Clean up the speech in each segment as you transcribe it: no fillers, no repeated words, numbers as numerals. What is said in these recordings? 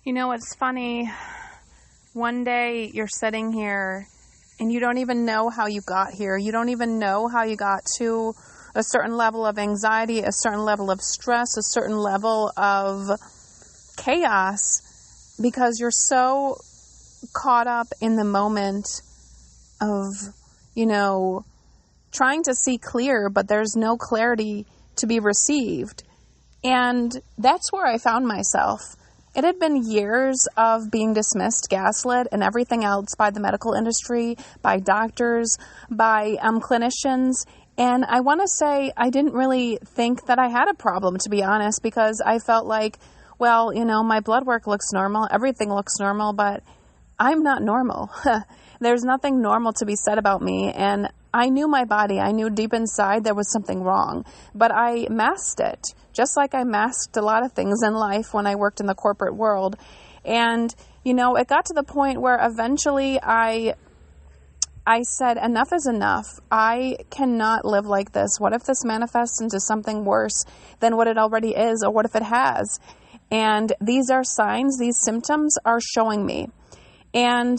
You know, it's funny. One day you're sitting here and you don't even know how you got here. You don't even know how you got to a certain level of anxiety, a certain level of stress, a certain level of chaos, because you're so caught up in the moment of, trying to see clear, but there's no clarity to be received. And that's where I found myself. It had been years of being dismissed, gaslit, and everything else by the medical industry, by doctors, by clinicians. And I want to say I didn't really think that I had a problem, to be honest, because I felt like, well, my blood work looks normal, everything looks normal, but I'm not normal. There's nothing normal to be said about me. And I knew my body. I knew deep inside there was something wrong, but I masked it, just like I masked a lot of things in life when I worked in the corporate world. And, it got to the point where eventually I said, enough is enough. I cannot live like this. What if this manifests into something worse than what it already is, or what if it has? And these are signs, these symptoms are showing me. And,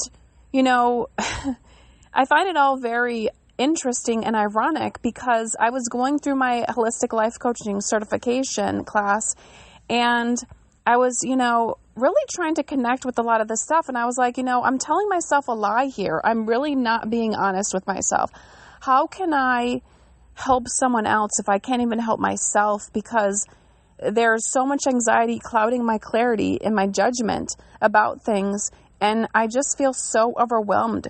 I find it all very interesting and ironic, because I was going through my holistic life coaching certification class, and I was, really trying to connect with a lot of this stuff. And I was like, I'm telling myself a lie here. I'm really not being honest with myself. How can I help someone else if I can't even help myself? Because there's so much anxiety clouding my clarity and my judgment about things. And I just feel so overwhelmed.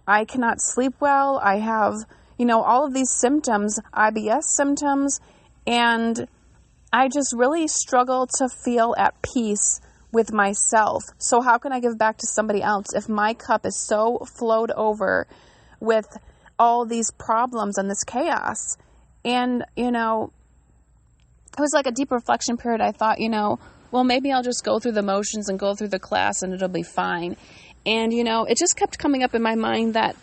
I cannot sleep well. I have, all of these symptoms, IBS symptoms, and I just really struggle to feel at peace with myself. So how can I give back to somebody else if my cup is so flowed over with all these problems and this chaos? And, it was like a deep reflection period. I thought, well, maybe I'll just go through the motions and go through the class and it'll be fine. And, it just kept coming up in my mind that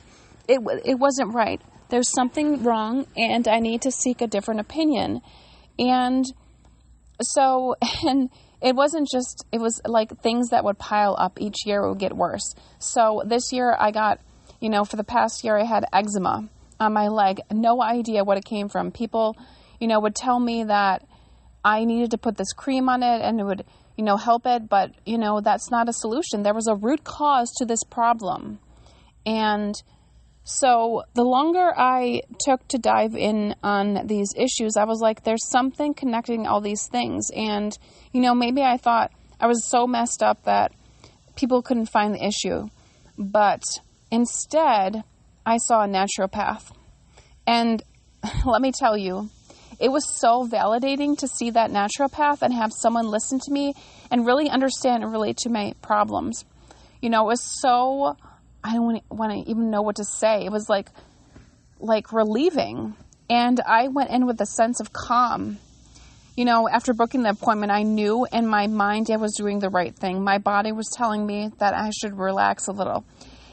it wasn't right. There's something wrong and I need to seek a different opinion. And so, and it wasn't just, it was like things that would pile up each year would get worse. So this year I got, for the past year I had eczema on my leg. No idea what it came from. People, would tell me that I needed to put this cream on it and it would, help it. But, that's not a solution. There was a root cause to this problem. And so the longer I took to dive in on these issues, I was like, there's something connecting all these things. And, maybe I thought I was so messed up that people couldn't find the issue. But instead, I saw a naturopath. And let me tell you, it was so validating to see that naturopath and have someone listen to me and really understand and relate to my problems. It was so, I don't want to even know what to say. It was like relieving. And I went in with a sense of calm. After booking the appointment, I knew in my mind I was doing the right thing. My body was telling me that I should relax a little.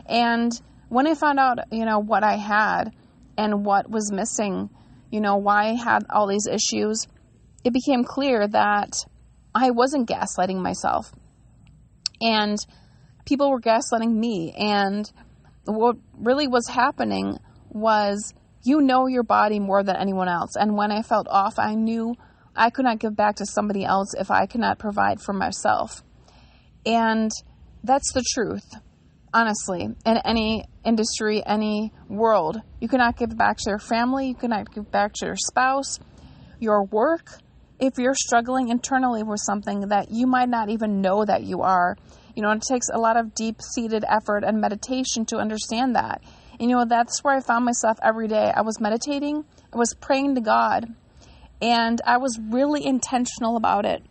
And when I found out, what I had and what was missing, why I had all these issues, it became clear that I wasn't gaslighting myself. And people were gaslighting me. And what really was happening was, your body more than anyone else. And when I felt off, I knew I could not give back to somebody else if I could not provide for myself. And that's the truth. Honestly, in any industry, any world, you cannot give back to your family, you cannot give back to your spouse, your work, if you're struggling internally with something that you might not even know that you are. It takes a lot of deep-seated effort and meditation to understand that. And, that's where I found myself every day. I was meditating, I was praying to God, and I was really intentional about it.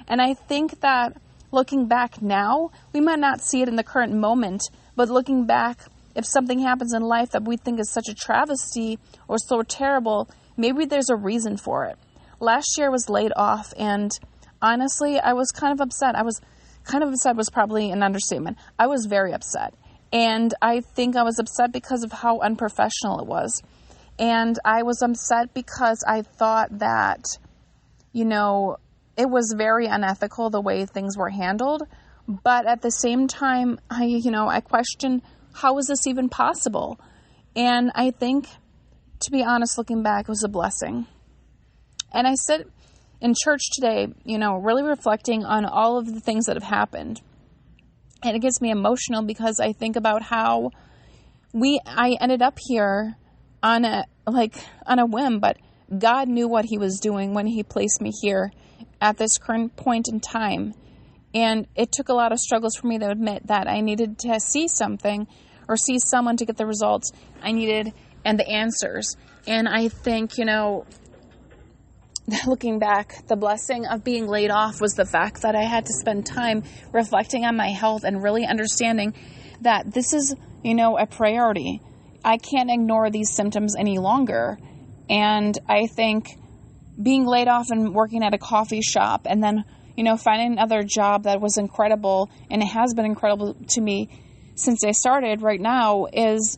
And I think that looking back now, we might not see it in the current moment, but looking back, if something happens in life that we think is such a travesty or so terrible, maybe there's a reason for it. Last year I was laid off, and honestly, I was kind of upset. Was probably an understatement. I was very upset. And I think I was upset because of how unprofessional it was. And I was upset because I thought that, it was very unethical the way things were handled, But at the same time, I question, how is this even possible? And I think, to be honest, looking back, it was a blessing. And I sit in church today, really reflecting on all of the things that have happened. And it gets me emotional because I think about how I ended up here on a whim, but God knew what he was doing when he placed me here at this current point in time. And it took a lot of struggles for me to admit that I needed to see something or see someone to get the results I needed and the answers. And I think, looking back, the blessing of being laid off was the fact that I had to spend time reflecting on my health and really understanding that this is, a priority. I can't ignore these symptoms any longer. And I think being laid off and working at a coffee shop and then, finding another job that was incredible, and it has been incredible to me since I started right now, is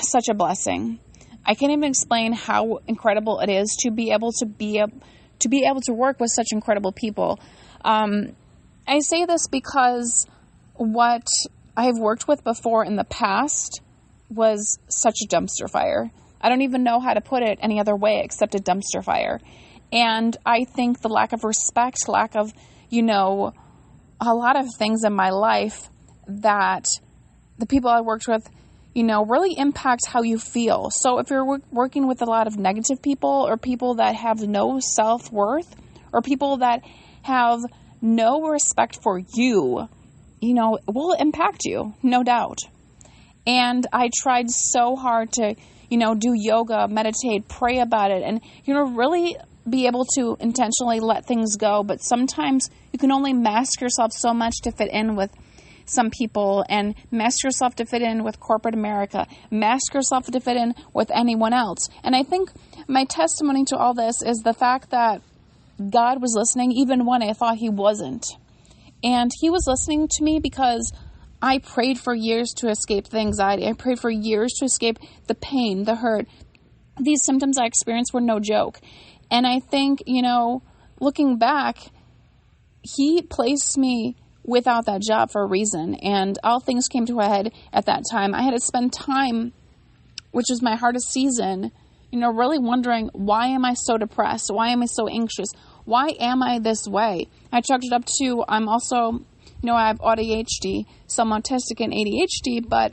such a blessing. I can't even explain how incredible it is to be able to work with such incredible people. I say this because what I've worked with before in the past was such a dumpster fire. I don't even know how to put it any other way except a dumpster fire. And I think the lack of respect, lack of, a lot of things in my life that the people I worked with, really impacts how you feel. So if you're working with a lot of negative people or people that have no self-worth or people that have no respect for you, it will impact you, no doubt. And I tried so hard to, do yoga, meditate, pray about it, and, really be able to intentionally let things go. But sometimes you can only mask yourself so much to fit in with some people, and mask yourself to fit in with corporate America, mask yourself to fit in with anyone else. And I think my testimony to all this is the fact that God was listening even when I thought he wasn't. And he was listening to me because I prayed for years to escape the anxiety. I prayed for years to escape the pain, the hurt. These symptoms I experienced were no joke. And I think, looking back, he placed me without that job for a reason. And all things came to a head at that time. I had to spend time, which was my hardest season, really wondering, why am I so depressed? Why am I so anxious? Why am I this way? I chalked it up to, I'm also, I have ADHD, so I'm autistic and ADHD, but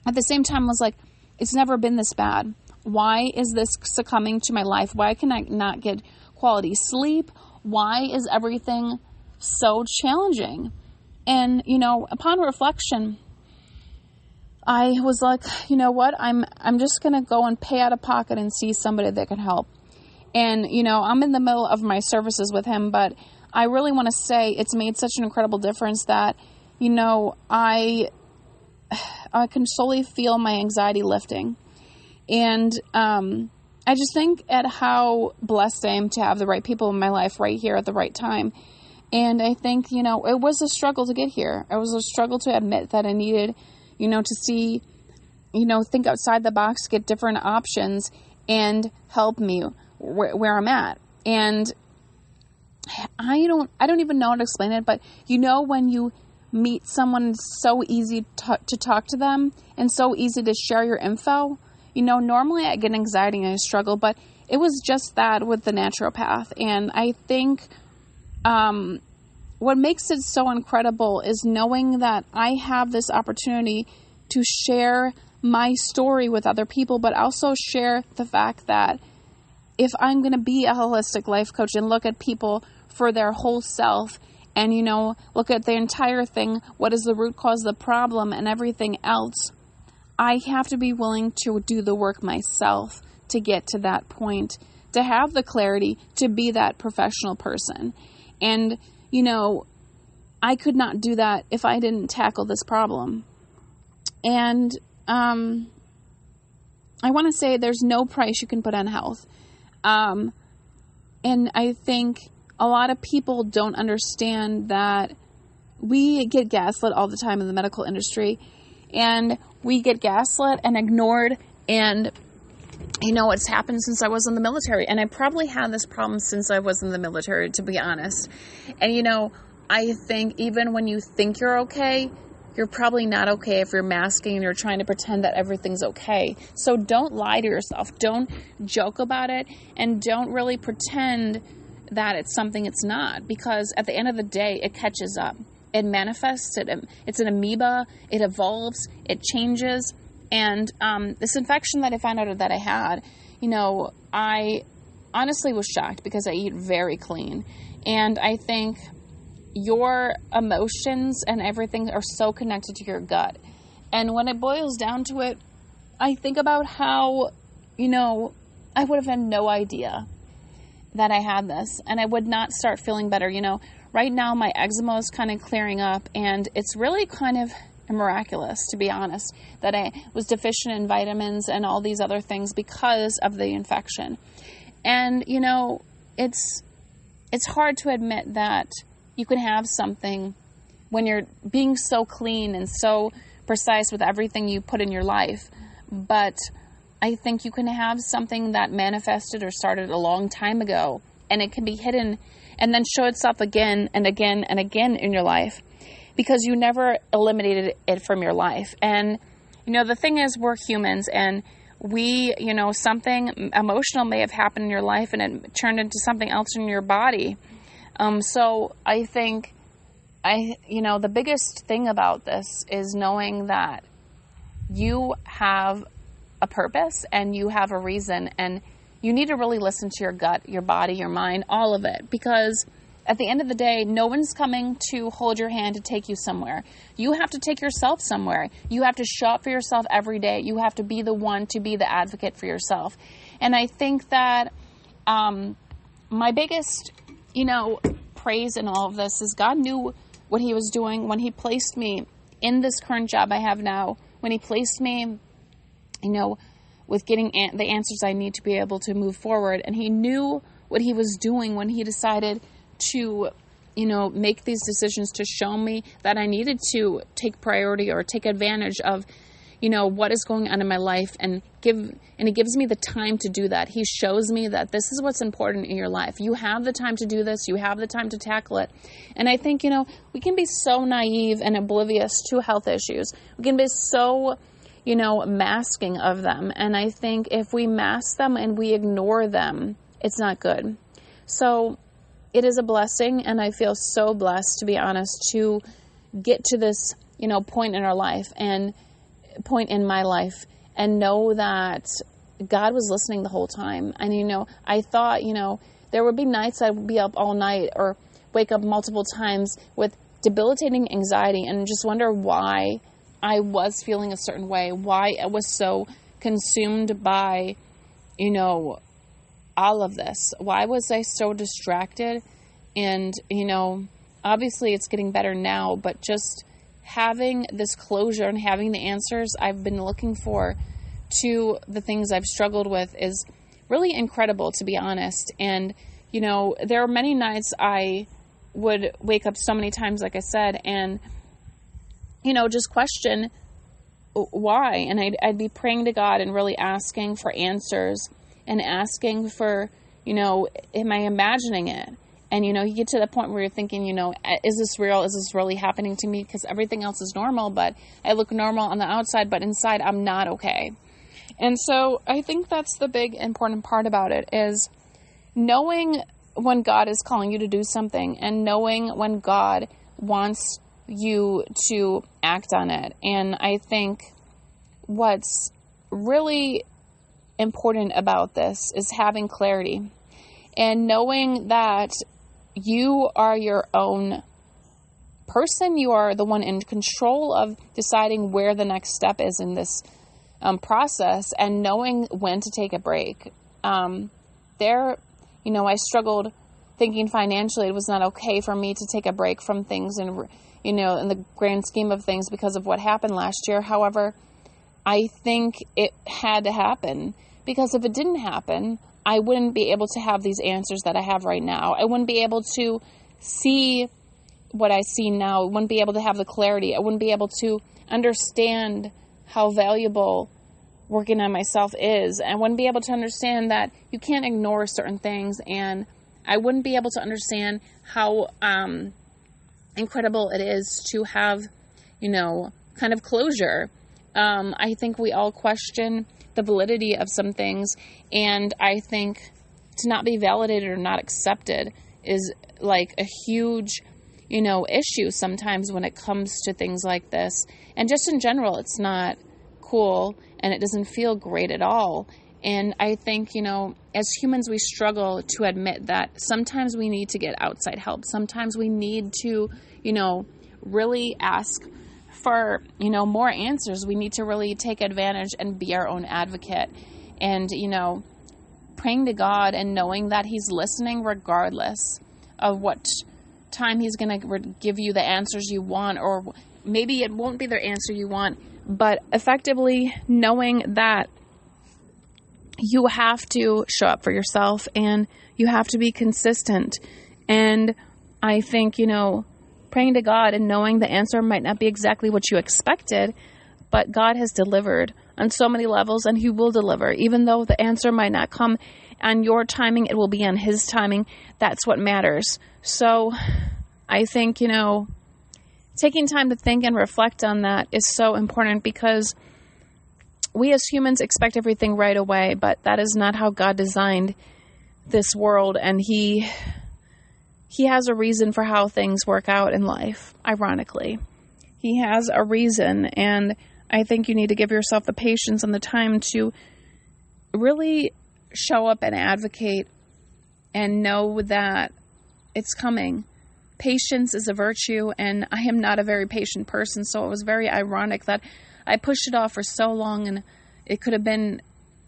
at the same time, I was like, it's never been this bad. Why is this succumbing to my life? Why can I not get quality sleep? Why is everything so challenging? And, upon reflection, I was like, what? I'm just going to go and pay out of pocket and see somebody that can help. And, I'm in the middle of my services with him, but I really want to say it's made such an incredible difference that, I can slowly feel my anxiety lifting. And I just think at how blessed I am to have the right people in my life right here at the right time. And I think, it was a struggle to get here. It was a struggle to admit that I needed, to see, think outside the box, get different options and help me where I'm at. And I don't even know how to explain it, but when you meet someone, it's so easy to talk to them and so easy to share your info. Normally I get anxiety and I struggle, but it was just that with the naturopath. And I think what makes it so incredible is knowing that I have this opportunity to share my story with other people, but also share the fact that if I'm going to be a holistic life coach and look at people for their whole self and, look at the entire thing, what is the root cause of the problem and everything else, I have to be willing to do the work myself to get to that point, to have the clarity, to be that professional person. And, I could not do that if I didn't tackle this problem. And I want to say there's no price you can put on health. And I think a lot of people don't understand that we get gaslit all the time in the medical industry. And we get gaslit and ignored, and it's happened since I was in the military, and I probably had this problem since I was in the military, to be honest. And I think even when you think you're okay, you're probably not okay if you're masking and you're trying to pretend that everything's okay. So don't lie to yourself. Don't joke about it, and don't really pretend that it's something it's not, because at the end of the day, it catches up. It manifests. It's an amoeba. It evolves. It changes. And this infection that I found out that I had, I honestly was shocked because I eat very clean. And I think your emotions and everything are so connected to your gut. And when it boils down to it, I think about how, I would have had no idea that I had this, and I would not start feeling better. Right now my eczema is kind of clearing up, and it's really kind of miraculous, to be honest, that I was deficient in vitamins and all these other things because of the infection. And, it's hard to admit that you can have something when you're being so clean and so precise with everything you put in your life. But I think you can have something that manifested or started a long time ago, and it can be hidden and then show itself again and again and again in your life because you never eliminated it from your life. And, the thing is, we're humans, and we, something emotional may have happened in your life and it turned into something else in your body. So I think the biggest thing about this is knowing that you have a purpose and you have a reason, and you need to really listen to your gut, your body, your mind, all of it, because at the end of the day, no one's coming to hold your hand to take you somewhere. You have to take yourself somewhere. You have to show up for yourself every day. You have to be the one to be the advocate for yourself. And I think that my biggest, praise in all of this is God knew what he was doing when he placed me in this current job I have now, when he placed me, with getting the answers I need to be able to move forward. And he knew what he was doing when he decided to, make these decisions to show me that I needed to take priority or take advantage of, what is going on in my life, and he gives me the time to do that. He shows me that this is what's important in your life. You have the time to do this. You have the time to tackle it. And I think, we can be so naive and oblivious to health issues. We can be so, masking of them. And I think if we mask them and we ignore them, it's not good. So it is a blessing, and I feel so blessed, to be honest, to get to this, point in our life and point in my life, and know that God was listening the whole time. And, I thought, there would be nights I would be up all night or wake up multiple times with debilitating anxiety and just wonder why I was feeling a certain way, why I was so consumed by, all of this. Why was I so distracted? And, obviously it's getting better now, but just having this closure and having the answers I've been looking for to the things I've struggled with is really incredible, to be honest. And, there are many nights I would wake up so many times, like I said, and, just question why. And I'd be praying to God and really asking for answers and asking for, am I imagining it? And, you get to the point where you're thinking, is this real? Is this really happening to me? Because everything else is normal, but I look normal on the outside, but inside I'm not okay. And so I think that's the big important part about it, is knowing when God is calling you to do something and knowing when God wants you to act on it. And I think what's really important about this is having clarity and knowing that you are your own person. You are the one in control of deciding where the next step is in this process, and knowing when to take a break. I struggled thinking financially it was not okay for me to take a break from things and, in the grand scheme of things because of what happened last year. However, I think it had to happen, because if it didn't happen, I wouldn't be able to have these answers that I have right now. I wouldn't be able to see what I see now. I wouldn't be able to have the clarity. I wouldn't be able to understand how valuable working on myself is. I wouldn't be able to understand that you can't ignore certain things. And I wouldn't be able to understand how incredible it is to have, kind of closure. I think we all question the validity of some things, and I think to not be validated or not accepted is like a huge, issue sometimes when it comes to things like this. And just in general, it's not cool and it doesn't feel great at all. And I think, as humans, we struggle to admit that sometimes we need to get outside help. Sometimes we need to, really ask for, more answers. We need to really take advantage and be our own advocate. And, praying to God and knowing that He's listening regardless of what time He's going to give you the answers you want, or maybe it won't be the answer you want, but effectively knowing that you have to show up for yourself and you have to be consistent. And I think, praying to God and knowing the answer might not be exactly what you expected, but God has delivered on so many levels, and He will deliver. Even though the answer might not come on your timing, it will be on His timing. That's what matters. So I think, taking time to think and reflect on that is so important, because we as humans expect everything right away, but that is not how God designed this world. And He has a reason for how things work out in life, ironically. He has a reason, and I think you need to give yourself the patience and the time to really show up and advocate and know that it's coming. Patience is a virtue, and I am not a very patient person, so it was very ironic that I pushed it off for so long, and it could have been,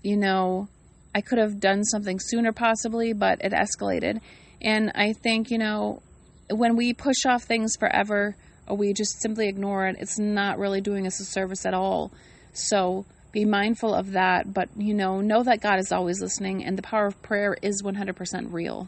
I could have done something sooner possibly, but it escalated. And I think, when we push off things forever, or we just simply ignore it, it's not really doing us a service at all. So be mindful of that, but, know that God is always listening, and the power of prayer is 100% real.